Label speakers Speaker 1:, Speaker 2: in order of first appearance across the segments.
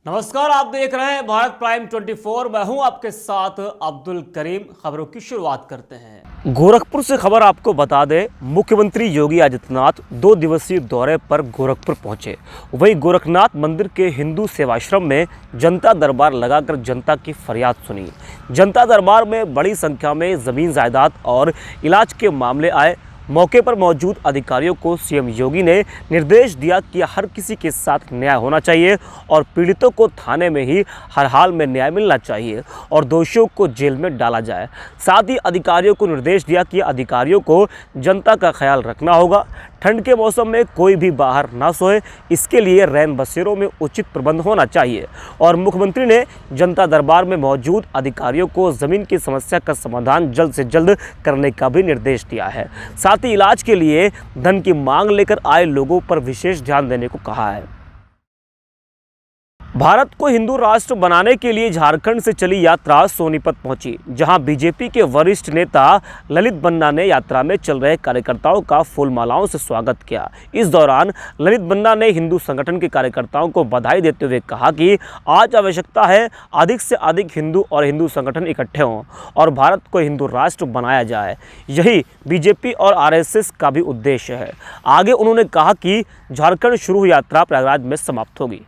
Speaker 1: नमस्कार, आप देख रहे हैं भारत प्राइम 24। मैं हूं आपके साथ अब्दुल करीम। खबरों की शुरुआत करते हैं। गोरखपुर से खबर आपको बता दें, मुख्यमंत्री योगी आदित्यनाथ 2 दिवसीय दौरे पर गोरखपुर पहुंचे। वहीं गोरखनाथ मंदिर के हिंदू सेवाश्रम में जनता दरबार लगाकर जनता की फरियाद सुनी। जनता दरबार में बड़ी संख्या में जमीन जायदाद और इलाज के मामले आए। मौके पर मौजूद अधिकारियों को सीएम योगी ने निर्देश दिया कि हर किसी के साथ न्याय होना चाहिए और पीड़ितों को थाने में ही हर हाल में न्याय मिलना चाहिए और दोषियों को जेल में डाला जाए। साथ ही अधिकारियों को निर्देश दिया कि अधिकारियों को जनता का ख्याल रखना होगा। ठंड के मौसम में कोई भी बाहर ना सोए, इसके लिए रैन बसेरों में उचित प्रबंध होना चाहिए। और मुख्यमंत्री ने जनता दरबार में मौजूद अधिकारियों को ज़मीन की समस्या का समाधान जल्द से जल्द करने का भी निर्देश दिया है। साथ ही इलाज के लिए धन की मांग लेकर आए लोगों पर विशेष ध्यान देने को कहा है। भारत को हिंदू राष्ट्र बनाने के लिए झारखंड से चली यात्रा सोनीपत पहुंची, जहां बीजेपी के वरिष्ठ नेता ललित बन्ना ने यात्रा में चल रहे कार्यकर्ताओं का फूल मालाओं से स्वागत किया। इस दौरान ललित बन्ना ने हिंदू संगठन के कार्यकर्ताओं को बधाई देते हुए कहा कि आज आवश्यकता है अधिक से अधिक हिंदू और हिंदू संगठन इकट्ठे हों और भारत को हिंदू राष्ट्र बनाया जाए। यही बीजेपी और आरएसएस का भी उद्देश्य है। आगे उन्होंने कहा कि झारखंड शुरू यात्रा प्रयागराज में समाप्त होगी।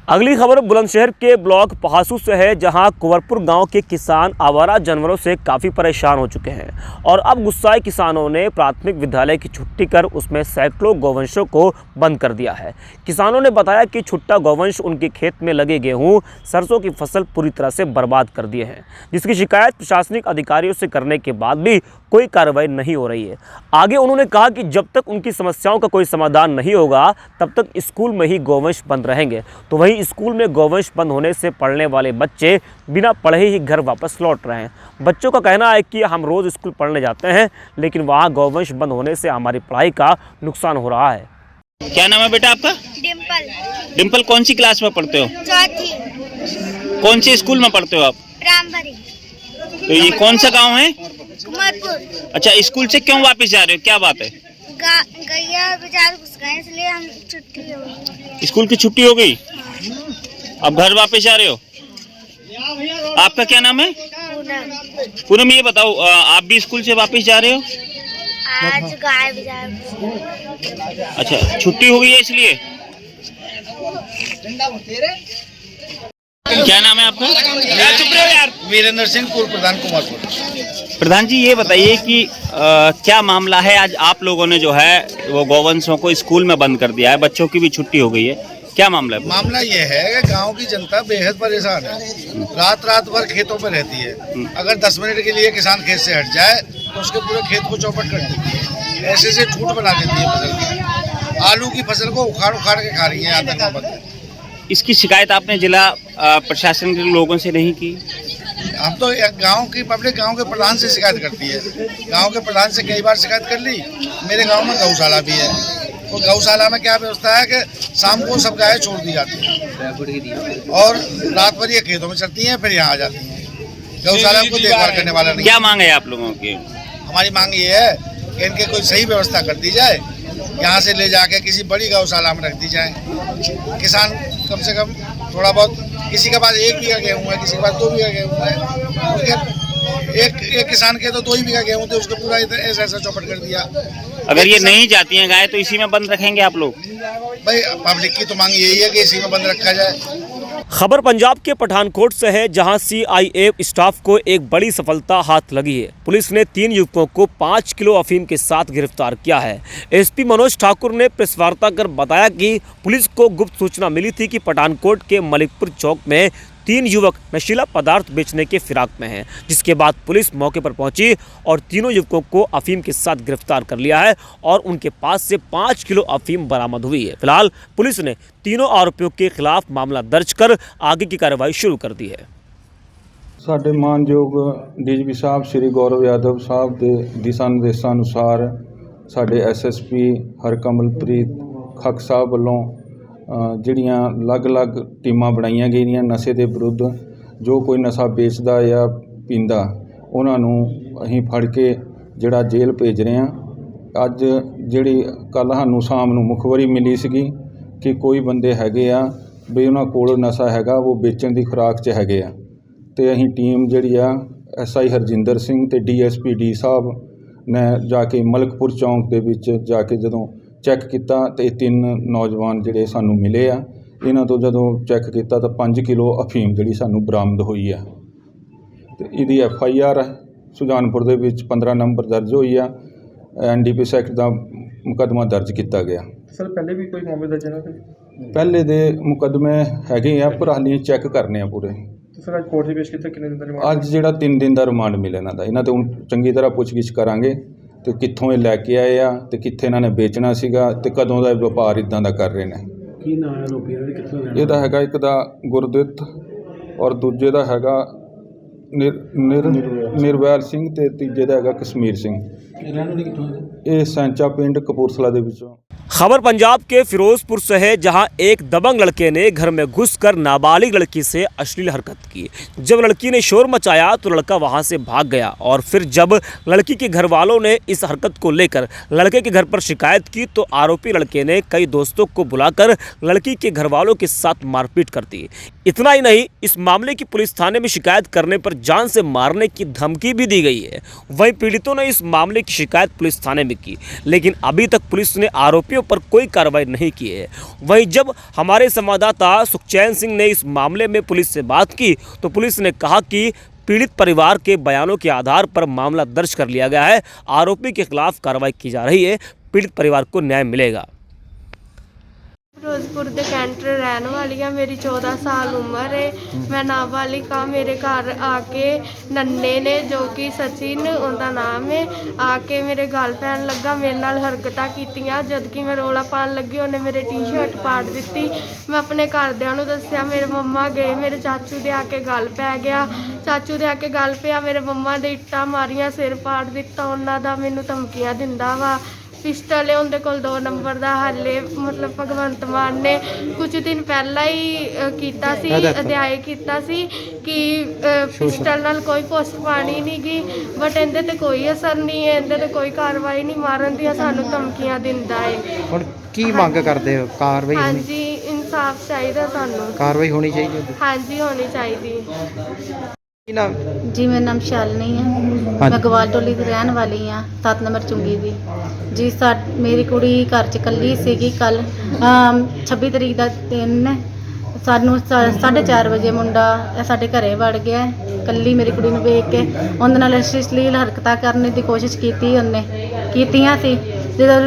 Speaker 1: अगली खबर बुलंदशहर के ब्लॉक पहासू से है, जहां कुंवरपुर गांव के किसान आवारा जानवरों से काफ़ी परेशान हो चुके हैं और अब गुस्साए किसानों ने प्राथमिक विद्यालय की छुट्टी कर उसमें सैकड़ों गौवंशों को बंद कर दिया है। किसानों ने बताया कि छुट्टा गौवंश उनके खेत में लगे गेहूं, सरसों की फसल पूरी तरह से बर्बाद कर दिए हैं, जिसकी शिकायत प्रशासनिक अधिकारियों से करने के बाद भी कोई कार्रवाई नहीं हो रही है। आगे उन्होंने कहा कि जब तक उनकी समस्याओं का कोई समाधान नहीं होगा तब तक स्कूल में ही गौवंश बंद रहेंगे। तो वहीं स्कूल में गौवंश बंद होने से पढ़ने वाले बच्चे बिना पढ़े ही घर वापस लौट रहे हैं। बच्चों का कहना है कि हम रोज़ स्कूल पढ़ने जाते हैं, लेकिन वहाँ गौवंश बंद होने से हमारी पढ़ाई का नुकसान हो रहा है।
Speaker 2: क्या नाम है बेटा आपका?
Speaker 3: डिम्पल।
Speaker 2: डिम्पल, कौन सी क्लास में पढ़ते हो?
Speaker 3: चौथी।
Speaker 2: कौन से स्कूल में पढ़ते हो आप?
Speaker 3: रामबरी।
Speaker 2: तो ये कौन सा गांव है?
Speaker 3: कुंवरपुर।
Speaker 2: अच्छा, स्कूल से क्यों वापस जा रहे हो, क्या बात है?
Speaker 3: गैया बाजार घुस गए, इसलिए हम छुट्टी हो गई।
Speaker 2: स्कूल की छुट्टी हो गई, अब घर वापस जा रहे हो। आपका क्या नाम है? पूनम, ये बताओ, आप भी स्कूल से वापस जा रहे हो?
Speaker 3: आज गाय बाजार।
Speaker 2: अच्छा, छुट्टी हो गई है इसलिए। क्या नाम है आपका? यार,
Speaker 4: वीरेंद्र सिंह, पूर्व प्रधान कुमारपुर।
Speaker 2: प्रधान जी, ये बताइए कि क्या मामला है, आज आप लोगों ने जो है वो गौवंशों को स्कूल में बंद कर दिया है, बच्चों की भी छुट्टी हो गई है, क्या मामला है?
Speaker 4: मामला ये है कि गांव की जनता बेहद परेशान है, रात रात भर खेतों में रहती है। अगर 10 मिनट के लिए किसान खेत से हट जाए तो उसके पूरे खेत को चौपट कर देती है, ऐसे से ठूठ बना देती है फसल की। आलू की फसल को उखाड़ उखाड़ के खा रही है आतंकवाद।
Speaker 2: इसकी शिकायत आपने जिला प्रशासन के लोगों से नहीं की?
Speaker 4: हम तो गांव की पब्लिक गांव के प्रधान से शिकायत करती है। गांव के प्रधान से कई बार शिकायत कर ली। मेरे गांव में गौशाला भी है, तो गौशाला में क्या व्यवस्था है कि शाम को सब गायें छोड़ दी जाती हैं और रात भर ये खेतों में चलती हैं, फिर यहाँ आ जाती हैं। गौशाला को देखभाल करने वाला नहीं।
Speaker 2: क्या मांग है आप लोगों की?
Speaker 4: हमारी मांग ये है कि इनके कोई सही व्यवस्था कर दी जाए, यहाँ से ले जाके किसी बड़ी गौशाला में रख दी जाए। किसान कम से कम थोड़ा बहुत, किसी के पास 1 बीघा गेहूँ है, किसी के पास 2 बीघा गेहूँ है, एक किसान के तो 2 ही बीघा गेहूँ थे, उसको पूरा ऐसा ऐसा चौपट कर दिया।
Speaker 2: अगर ये नहीं जाती हैं गाय तो इसी में बंद रखेंगे आप लोग?
Speaker 4: भाई, पब्लिक की तो मांग यही है कि इसी में बंद रखा जाए।
Speaker 1: खबर पंजाब के पठानकोट से है, जहां सीआईए स्टाफ को एक बड़ी सफलता हाथ लगी है। पुलिस ने 3 युवकों को 5 किलो अफीम के साथ गिरफ्तार किया है। एसपी मनोज ठाकुर ने प्रेस वार्ता कर बताया कि पुलिस को गुप्त सूचना मिली थी कि पठानकोट के मलिकपुर चौक में 3 युवक नशीला पदार्थ बेचने के फिराक में हैं, जिसके बाद पुलिस मौके पर पहुंची और तीनों युवकों को अफीम के साथ गिरफ्तार कर लिया है और उनके पास से 5 किलो अफीम बरामद हुई है। फिलहाल पुलिस ने तीनों आरोपियों के खिलाफ मामला दर्ज कर आगे की कार्रवाई शुरू कर दी है।
Speaker 5: ਸਾਡੇ ਮਾਨਯੋਗ ਡੀਜੀਪੀ ਸਾਹਿਬ ਸ਼੍ਰੀ ਗੌਰਵ ਯਾਦਵ ਸਾਹਿਬ ਦੇ ਦਿਸ਼ਾ ਨਿਰਦੇਸ਼ਾਂ ਅਨੁਸਾਰ ਸਾਡੇ ਐਸਐਸਪੀ ਹਰਕਮਲਪ੍ਰੀਤ ਖੱਕ ਸਾਹਿਬ ਵੱਲੋਂ ਜਿਹੜੀਆਂ ਅਲੱਗ-ਅਲੱਗ ਟੀਮਾਂ ਬਣਾਈਆਂ ਗਈਆਂ ਨਸ਼ੇ ਦੇ ਵਿਰੁੱਧ, ਜੋ ਕੋਈ ਨਸ਼ਾ ਵੇਚਦਾ ਜਾਂ ਪੀਂਦਾ ਉਹਨਾਂ ਨੂੰ ਅਸੀਂ ਫੜ ਕੇ ਜਿਹੜਾ ਜੇਲ੍ਹ ਭੇਜ ਰਹੇ ਹਾਂ। ਅੱਜ ਜਿਹੜੀ ਕੱਲ੍ਹ ਸਾਨੂੰ ਸ਼ਾਮ ਨੂੰ ਮੁਖਬਰੀ ਮਿਲੀ ਸੀਗੀ ਕਿ ਕੋਈ ਬੰਦੇ ਹੈਗੇ ਆ ਵੀ ਉਹਨਾਂ ਕੋਲ ਨਸ਼ਾ ਹੈਗਾ, ਉਹ ਵੇਚਣ ਦੀ ਖੁਰਾਕ 'ਚ ਹੈਗੇ ਆ। ਅਤੇ ਅਸੀਂ ਟੀਮ ਜਿਹੜੀ ਆ SI ਹਰਜਿੰਦਰ ਸਿੰਘ ਅਤੇ DSP ਡੀ ਸਾਹਿਬ ਨੇ ਜਾ ਕੇ ਮਲਕਪੁਰ ਚੌਂਕ ਦੇ ਵਿੱਚ ਜਾ ਕੇ ਜਦੋਂ ਚੈੱਕ ਕੀਤਾ ਤਾਂ ਇਹ 3 ਨੌਜਵਾਨ ਜਿਹੜੇ ਸਾਨੂੰ ਮਿਲੇ ਆ। ਇਹਨਾਂ ਤੋਂ ਜਦੋਂ ਚੈੱਕ ਕੀਤਾ ਤਾਂ 5 ਕਿਲੋ ਅਫੀਮ ਜਿਹੜੀ ਸਾਨੂੰ ਬਰਾਮਦ ਹੋਈ ਆ। ਅਤੇ ਇਹਦੀ FIR ਸੁਜਾਨਪੁਰ ਦੇ ਵਿੱਚ 15 ਨੰਬਰ ਦਰਜ ਹੋਈ ਆ। NDPS ਐਕਟ ਦਾ ਮੁਕੱਦਮਾ ਦਰਜ ਕੀਤਾ ਗਿਆ।
Speaker 6: ਸਰ ਪਹਿਲੇ ਵੀ ਕੋਈ ਮਾਮਲੇ ਦਰਜ ਹੈ?
Speaker 5: ਪਹਿਲੇ ਦੇ ਮੁਕੱਦਮੇ ਹੈਗੇ ਆ, ਪਰ ਹਾਲੇ ਚੈੱਕ ਕਰਨੇ ਆ ਪੂਰੇ।
Speaker 6: ਸਰ ਅੱਜ ਕੋਰਟ 'ਚ ਪੇਸ਼ ਕੀਤਾ, ਕਿੰਨੇ ਦਿਨ ਦਾ ਰਿਮਾਂਡ?
Speaker 5: ਅੱਜ ਜਿਹੜਾ 3 ਦਿਨ ਦਾ ਰਿਮਾਂਡ ਮਿਲਿਆ ਇਹਨਾਂ ਦਾ। ਇਹਨਾਂ ਤੋਂ ਹੁਣ ਚੰਗੀ ਤਰ੍ਹਾਂ ਪੁੱਛਗਿੱਛ ਕਰਾਂਗੇ ਅਤੇ ਕਿੱਥੋਂ ਇਹ ਲੈ ਕੇ ਆਏ ਆ ਅਤੇ ਕਿੱਥੇ ਇਹਨਾਂ ਨੇ ਵੇਚਣਾ ਸੀਗਾ ਅਤੇ ਕਦੋਂ ਦਾ ਇਹ ਵਪਾਰ ਇੱਦਾਂ ਦਾ ਕਰ ਰਹੇ ਨੇ।
Speaker 6: ਕੀ ਨਾਮ ਹੈ ਲੋਕੀ ਦੇ, ਕਿੱਥੋਂ ਦੇ?
Speaker 5: ਇਹਦਾ ਹੈਗਾ ਇੱਕ ਦਾ ਗੁਰਦਿੱਤ ਔਰ ਦੂਜੇ ਦਾ ਹੈਗਾ ਨਿਰਵੈਲ ਸਿੰਘ ਅਤੇ ਤੀਜੇ ਦਾ ਹੈਗਾ ਕਸ਼ਮੀਰ ਸਿੰਘ। ਇਹ ਸੈਂਚਾ ਪਿੰਡ ਕਪੂਰਥਲਾ ਦੇ ਵਿੱਚੋਂ।
Speaker 1: खबर पंजाब के फिरोजपुर से है, जहां एक दबंग लड़के ने घर में घुसकर नाबालिग लड़की से अश्लील हरकत की। जब लड़की ने शोर मचाया तो लड़का वहां से भाग गया और फिर जब लड़की के घर वालों ने इस हरकत को लेकर लड़के के घर पर शिकायत की तो आरोपी लड़के ने कई दोस्तों को बुलाकर लड़की के घर वालों के साथ मारपीट कर दी। इतना ही नहीं, इस मामले की पुलिस थाने में शिकायत करने पर जान से मारने की धमकी भी दी गई है। वहीं पीड़ितों ने इस मामले की शिकायत पुलिस थाने में की, लेकिन अभी तक पुलिस ने आरोपियों पर कोई कार्रवाई नहीं की है। वहीं जब हमारे संवाददाता सुखचैन सिंह ने इस मामले में पुलिस से बात की तो पुलिस ने कहा कि पीड़ित परिवार के बयानों के आधार पर मामला दर्ज कर लिया गया है। आरोपी के खिलाफ कार्रवाई की जा रही है। पीड़ित परिवार को न्याय मिलेगा।
Speaker 7: ਫਿਰੋਜ਼ਪੁਰ ਦੇ ਕੈਂਟਰ ਰਹਿਣ ਵਾਲੀ ਹਾਂ। ਮੇਰੀ 14 ਸਾਲ ਉਮਰ ਹੈ। ਮੈਂ ਨਾਬਾਲਿਗ ਹਾਂ। ਮੇਰੇ ਘਰ ਆ ਕੇ ਨੰਨੇ ਨੇ, ਜੋ ਕਿ ਸਚਿਨ ਉਹਦਾ ਨਾਮ ਹੈ, ਆ ਕੇ ਮੇਰੇ ਗਲ ਪੈਣ ਲੱਗਾ, ਮੇਰੇ ਨਾਲ ਹਰਕਤਾਂ ਕੀਤੀਆਂ। ਜਦ ਕਿ ਮੈਂ ਰੌਲਾ ਪਾਉਣ ਲੱਗੀ ਉਹਨੇ ਮੇਰੇ ਟੀ-ਸ਼ਰਟ ਪਾੜ ਦਿੱਤੀ। ਮੈਂ ਆਪਣੇ ਘਰਦਿਆਂ ਨੂੰ ਦੱਸਿਆ, ਮੇਰੇ ਮੰਮਾ ਗਏ, ਮੇਰੇ ਚਾਚੂ ਦੇ ਆ ਕੇ ਗਲ ਪੈ ਗਿਆ। ਚਾਚੂ ਦੇ ਆ ਕੇ ਗਲ ਪਿਆ, ਮੇਰੇ ਮੰਮਾ ਦੇ ਇੱਟਾਂ ਮਾਰੀਆਂ, ਸਿਰ ਪਾੜ ਦਿੱਤਾ ਉਹਨਾਂ ਦਾ। ਮੈਨੂੰ ਧਮਕੀਆਂ ਦਿੰਦਾ ਵਾ। ਪਿਸਟਲ ਹੈ ਉਹਦੇ ਕੋਲ 2 ਨੰਬਰ ਦਾ। ਹਾਲੇ ਮਤਲਬ ਭਗਵੰਤ ਮਾਨ ਨੇ ਕੁਝ ਦਿਨ ਪਹਿਲਾਂ ਹੀ ਕੀਤਾ ਸੀ, ਅਧਿਆਇ ਕੀਤਾ ਸੀ ਕਿ ਪਿਸਟਲ ਨਾਲ ਕੋਈ ਪੋਸਟ ਪਾਣੀ ਨਹੀਂ ਗੀ, ਬਟ ਇਹਦੇ ਤੇ ਕੋਈ ਅਸਰ ਨਹੀਂ ਹੈ, ਇਹਦੇ ਤੇ ਕੋਈ ਕਾਰਵਾਈ ਨਹੀਂ। ਮਾਰਨ ਦੀਆਂ ਸਾਨੂੰ ਧਮਕੀਆਂ ਦਿੰਦਾ ਹੈ।
Speaker 6: ਹੁਣ ਕੀ ਮੰਗ ਕਰਦੇ ਹੋ? ਕਾਰਵਾਈ ਹੋਣੀ?
Speaker 7: ਹਾਂਜੀ, ਇਨਸਾਫ ਚਾਹੀਦਾ ਸਾਨੂੰ।
Speaker 6: ਕਾਰਵਾਈ ਹੋਣੀ ਚਾਹੀਦੀ?
Speaker 7: ਹਾਂਜੀ, ਹੋਣੀ ਚਾਹੀਦੀ।
Speaker 6: ਕੀ ਨਾਮ?
Speaker 8: जी मेरा नाम शालिनी है। मैं गवाल टोली की रहने वाली हाँ, 7 नंबर चुंगी दी जी। मेरी कुड़ी घर च कली सीगी। कल 26 तरीक का दिन ने सानू 4:30 वजे मुंडा साडे घरे वड़ गया। कली मेरी कुड़ी नूं वेख के उहदे नाल अश्लील हरकतां करने की कोशिश की उन्हें कीतियां सी।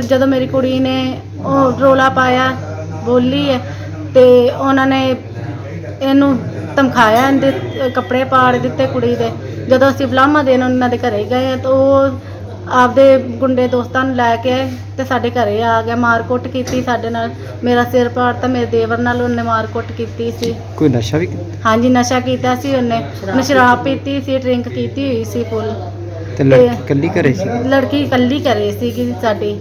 Speaker 8: जदों मेरी कुड़ी ने रौला पाया, बोली है, तो उन्होंने इनू ਧਮਕਾਇਆ, ਇਹਦੇ ਕੱਪੜੇ ਪਾੜ ਦਿੱਤੇ ਕੁੜੀ ਦੇ। ਜਦੋਂ ਅਸੀਂ ਬਲਾਮਾ ਦੇਣ ਉਹਨਾਂ ਦੇ ਘਰੇ ਗਏ ਤਾਂ ਉਹ ਆਪਦੇ ਗੁੰਡੇ ਦੋਸਤਾਂ ਨੂੰ ਲੈ ਕੇ ਤੇ ਸਾਡੇ ਘਰੇ ਆ ਗਿਆ। ਮਾਰ ਕੁੱਟ ਕੀਤੀ ਸਾਡੇ ਨਾਲ। ਮੇਰਾ ਸਿਰ ਪਾੜਤਾ। ਮੇਰੇ ਦੇਵਰ ਨਾਲ ਉਹਨੇ ਮਾਰ ਕੁੱਟ ਕੀਤੀ ਸੀ।
Speaker 6: ਕੋਈ ਨਸ਼ਾ ਵੀ?
Speaker 8: ਹਾਂਜੀ, ਨਸ਼ਾ ਕੀਤਾ ਸੀ ਉਹਨੇ ਸ਼ਰਾਬ ਪੀਤੀ ਸੀ, ਡਰਿੰਕ ਕੀਤੀ ਹੋਈ ਸੀ ਫੁੱਲ।
Speaker 6: ਤੇ ਲੜਕੀ ਇਕੱਲੀ ਘਰੇ ਸੀ?
Speaker 8: ਲੜਕੀ ਇਕੱਲੀ ਘਰੇ ਸੀਗੀ ਸਾਡੀ,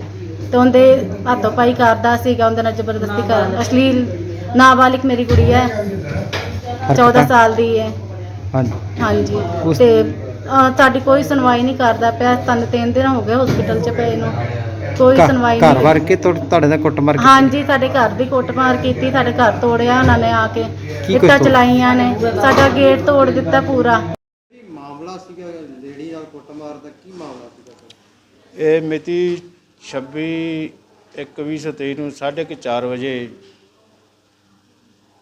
Speaker 8: ਤੇ ਉਹਦੇ ਹੱਥੋਂ ਪਾਈ ਕਰਦਾ ਸੀਗਾ, ਉਹਦੇ ਨਾਲ ਜ਼ਬਰਦਸਤੀ ਕਰਨ। ਅਸ਼ਲੀਲ ਨਾਬਾਲਿਗ ਮੇਰੀ ਕੁੜੀ ਹੈ, 14 ਸਾਲ ਦੀ ਹੈ। ਹਾਂਜੀ, ਤੇ ਸਾਡੀ ਕੋਈ ਸੁਣਵਾਈ ਨਹੀਂ ਕਰਦਾ ਪਿਆ। 3 ਦਿਨ ਹੋ ਗਏ ਹਸਪੀਟਲ 'ਚ ਪਏ ਨੂੰ, ਕੋਈ ਸੁਣਵਾਈ ਨਹੀਂ।
Speaker 6: ਘਰ ਵੜ ਕੇ ਤੁਹਾਡੇ ਦਾ ਕੁੱਟਮਾਰ?
Speaker 8: ਹਾਂਜੀ, ਸਾਡੇ ਘਰ ਦੀ ਕੁੱਟਮਾਰ ਕੀਤੀ। ਸਾਡੇ ਘਰ ਤੋੜਿਆ ਉਹਨਾਂ ਨੇ, ਆ ਕੇ ਇੱਟਾਂ ਚਲਾਈਆਂ ਨੇ, ਸਾਡਾ ਗੇਟ ਤੋੜ ਦਿੱਤਾ ਪੂਰਾ।
Speaker 6: ਮਾਮਲਾ ਸੀਗਾ ਲੇਡੀ ਨਾਲ ਕੁੱਟਮਾਰ ਦਾ, ਕੀ ਮਾਮਲਾ ਸੀਗਾ?
Speaker 9: ਇਹ ਮਿਤੀ 26/1/2023 ਨੂੰ 4:30 ਵਜੇ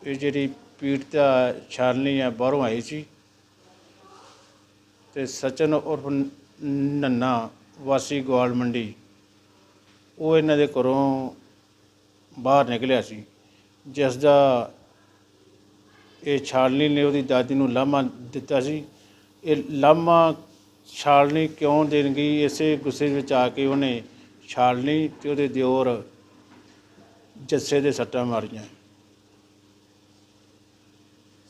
Speaker 9: ਇਹ ਜਿਹੜੀ ਪੀੜਤਾ ਛਾਲਨੀ ਆ ਬਾਹਰੋਂ ਆਈ ਸੀ ਤੇ ਸਚਨ ਉਰਫ ਨੰਨਾ ਵਾਸੀ ਗਵਾਲ ਮੰਡੀ ਉਹ ਇਹਨਾਂ ਦੇ ਘਰੋਂ ਬਾਹਰ ਨਿਕਲਿਆ ਸੀ, ਜਿਸ ਦਾ ਇਹ ਛਾਲਨੀ ਨੇ ਉਹਦੀ ਦਾਦੀ ਨੂੰ ਲਾਮਾ ਦਿੱਤਾ ਸੀ। ਇਹ ਲਾਮਾ ਛਾਲਨੀ ਕਿਉਂ ਦੇਣ ਗਈ? ਇਸੇ ਗੁੱਸੇ ਵਿੱਚ ਆ ਕੇ ਉਹਨੇ ਛਾਲਨੀ ਤੇ ਉਹਦੇ ਦਿਓਰ ਜੱਸੇ ਦੇ ਸੱਟਾਂ ਮਾਰੀਆਂ।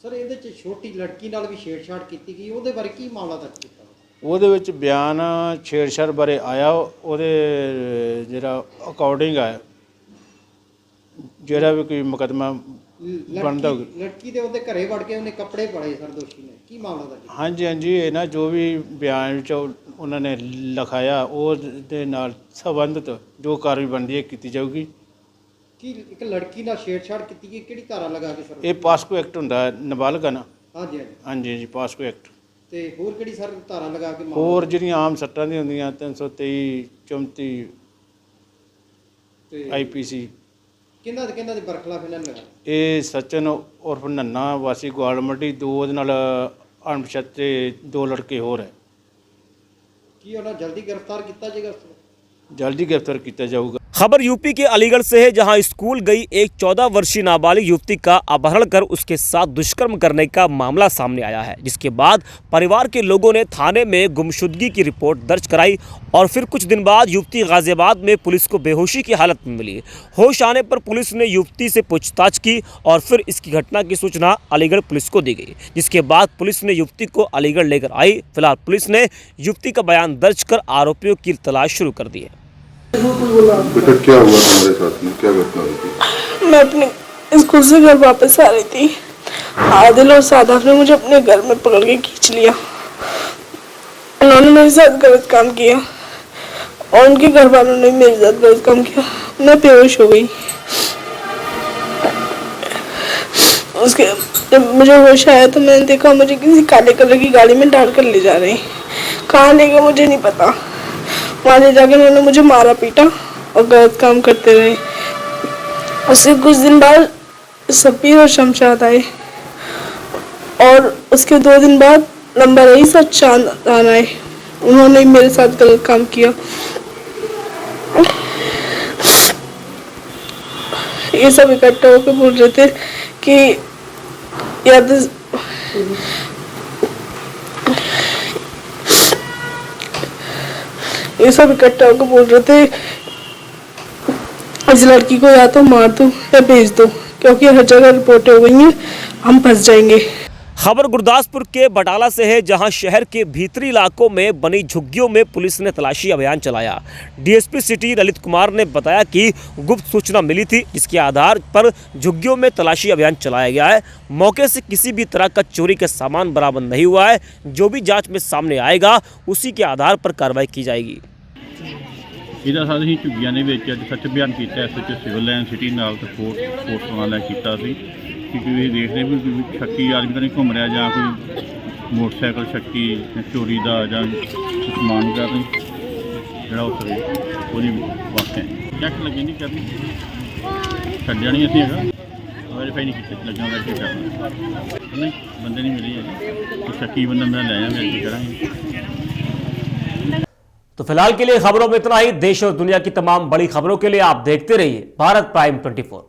Speaker 6: ਸਰ, ਇਹਦੇ 'ਚ ਛੋਟੀ ਲੜਕੀ ਨਾਲ ਵੀ ਛੇੜਛਾੜ ਕੀਤੀ ਗਈ, ਉਹਦੇ ਬਾਰੇ ਕੀ ਮਾਮਲਾ ਦਰਜ ਕੀਤਾ?
Speaker 9: ਉਹਦੇ ਵਿੱਚ ਬਿਆਨ ਛੇੜਛਾੜ ਬਾਰੇ ਆਇਆ। ਉਹਦੇ ਜਿਹੜਾ ਅਕੋਰਡਿੰਗ ਆ, ਜਿਹੜਾ ਵੀ ਕੋਈ ਮੁਕੱਦਮਾ ਬਣਦਾ।
Speaker 6: ਲੜਕੀ ਦੇ ਉਹਦੇ ਘਰੇ ਵੜ ਕੇ ਉਹਨੇ ਕੱਪੜੇ ਪਾੜੇ ਸਰ ਦੋਸ਼ੀ ਨੇ, ਕੀ ਮਾਮਲਾ ਦਰਜ?
Speaker 9: ਹਾਂਜੀ, ਇਹ ਨਾ ਜੋ ਵੀ ਬਿਆਨ ਵਿੱਚ ਉਹਨਾਂ ਨੇ ਲਿਖਾਇਆ ਉਹਦੇ ਨਾਲ ਸੰਬੰਧਿਤ ਜੋ ਕਾਰਵਾਈ ਬਣਦੀ ਹੈ ਕੀਤੀ ਜਾਊਗੀ।
Speaker 6: ਕੀ ਇੱਕ ਲੜਕੀ ਨਾਲ ਛੇੜਛਾੜ ਕੀਤੀ ਗਈ, ਕਿਹੜੀ ਧਾਰਾ ਲਗਾ ਕੇ ਸਰ?
Speaker 9: ਇਹ ਪਾਸਕੋ ਐਕਟ ਹੁੰਦਾ ਹੈ, ਨਾਬਾਲਗ ਹੈ ਨਾ।
Speaker 6: ਹਾਂਜੀ ਹਾਂਜੀ।
Speaker 9: ਹਾਂਜੀ ਹਾਂਜੀ, ਪਾਸਕੋ ਐਕਟ।
Speaker 6: ਤੇ ਹੋਰ ਕਿਹੜੀ ਸਰ ਧਾਰਾ ਲਗਾ ਕੇ
Speaker 9: ਹੋਰ ਜਿਹੜੀਆਂ ਆਮ ਸੱਟਾਂ ਦੀਆਂ ਹੁੰਦੀਆਂ 323 34
Speaker 6: ਤੇ
Speaker 9: IPC।
Speaker 6: ਕਿਹਨਾਂ ਦੇ ਬਰਖਲਾਫ ਇਹਨਾਂ ਨੇ ਲਗਾ?
Speaker 9: ਇਹ ਸਚਨ ਉਰਫ ਨੰਨਾ ਵਾਸੀ ਗਵਾਲਮੰਡੀ, 2 ਉਹਦੇ ਨਾਲ ਅਣਪਛਾਤੇ 2 ਲੜਕੇ ਹੋਰ ਹੈ।
Speaker 6: ਕੀ ਉਹਨਾਂ ਜਲਦੀ ਗ੍ਰਿਫਤਾਰ ਕੀਤਾ ਜਾਏਗਾ?
Speaker 9: जल्दी गिरफ्तार किया जाऊगा।
Speaker 1: खबर यूपी के अलीगढ़ से है, जहां स्कूल गई एक 14 वर्षीय नाबालिग युवती का अपहरण कर उसके साथ दुष्कर्म करने का मामला सामने आया है, जिसके बाद परिवार के लोगों ने थाने में गुमशुदगी की रिपोर्ट दर्ज कराई और फिर कुछ दिन बाद युवती गाजियाबाद में पुलिस को बेहोशी की हालत में मिली। होश आने पर पुलिस ने युवती से पूछताछ की और फिर इसकी घटना की सूचना अलीगढ़ पुलिस को दी गई, जिसके बाद पुलिस ने युवती को अलीगढ़ लेकर आई। फिलहाल पुलिस ने युवती का बयान दर्ज कर आरोपियों की तलाश शुरू कर दी है।
Speaker 10: बेटा क्या हुआ तुम्हारे साथ में, क्या घटना हुई थी?
Speaker 11: मैं अपने स्कूल से घर वापस आ रही थी। आदिल और सादाफ ने मुझे अपने घर में पकड़ के खींच लिया। उन्होंने मेरे साथ गलत काम किया और उनके घर वालों ने मेरे साथ गलत काम किया। मैं बेहोश हो गई। उसके जब मुझे होश आया तो मैंने देखा मुझे किसी काले कलर की गाड़ी में डाल कर ले जा रहे हैं। कहाँ ले गए मुझे नहीं पता। वहाँ ले जाकर उन्होंने मुझे मारा पीटा और गलत काम करते रहे। उससे कुछ दिन बाद सफीर और शमशाद आए और उसके 2 दिन बाद नंबर आई सच चांद आए। उन्होंने मेरे साथ गलत काम किया। ये सब इकट्ठा होकर बोल रहे थे कि याद ये सब इकट्ठा होकर बोल रहे थे इस लड़की को या तो मार दो या भेज दो, क्योंकि हर जगह रिपोर्टें हो गई हैं, हम फंस जाएंगे।
Speaker 1: खबर गुरदासपुर के बटाला से है, जहां शहर के भीतरी इलाकों में बनी झुग्गियों में पुलिस ने तलाशी अभियान चलाया। डीएसपी सिटी ललित कुमार ने बताया कि गुप्त सूचना मिली थी, जिसके आधार पर झुग्गियों में तलाशी अभियान चलाया गया है। मौके से किसी भी तरह का चोरी का सामान बरामद नहीं हुआ है। जो भी जांच में सामने आएगा उसी के आधार पर कार्रवाई की जाएगी।
Speaker 12: ਇਹਦਾ ਸਾਥ ਹੀ ਝੁੱਗੀਆਂ ਦੇ ਵਿੱਚ ਅੱਜ ਸੱਚ ਬਿਆਨ ਕੀਤਾ ਐਸਐਚਓ ਸਿਵਲ ਲਾਈਨ ਸਿਟੀ ਨਾਲ ਤੇ ਫੋਰਸ ਨਾਲ ਕੀਤਾ ਸੀ ਕਿ ਇਹ ਦੇਖਦੇ ਵੀ ਸ਼ੱਕੀ ਆਦਮੀ ਤਾਂ ਨਹੀਂ ਘੁੰਮ ਰਿਹਾ ਜਾਂ ਕੋਈ ਮੋਟਰਸਾਈਕਲ ਸ਼ੱਕੀ ਚੋਰੀ ਦਾ ਜਾਂ ਸਮਾਨ ਦਾ ਜਿਹੜਾ ਉਸ ਦੇ ਉਹਦੀ ਵਾਕਿਆ ਚੈੱਕ ਲੱਗੀ ਨਹੀਂ ਕਰਨੀ ਛੱਡਿਆ ਨਹੀਂ ਅਸੀਂ ਹੈਗਾ ਵੈਰੀਫਾਈ ਨਹੀਂ ਕੀਤਾ ਲੱਗਿਆ ਵੈਰੀਫਾਈ ਕਰਨਾ ਨਹੀਂ ਬੰਦੇ ਨਹੀਂ ਮਿਲੇ ਹੈ ਸ਼ੱਕੀ ਬੰਦਾ ਮੈਂ ਲੈ ਆਇਆ ਵੈਰੀਫਾਈ ਕਰਾਂਗੇ।
Speaker 1: तो फिलहाल के लिए खबरों में इतना ही। देश और दुनिया की तमाम बड़ी खबरों के लिए आप देखते रहिए भारत प्राइम 24।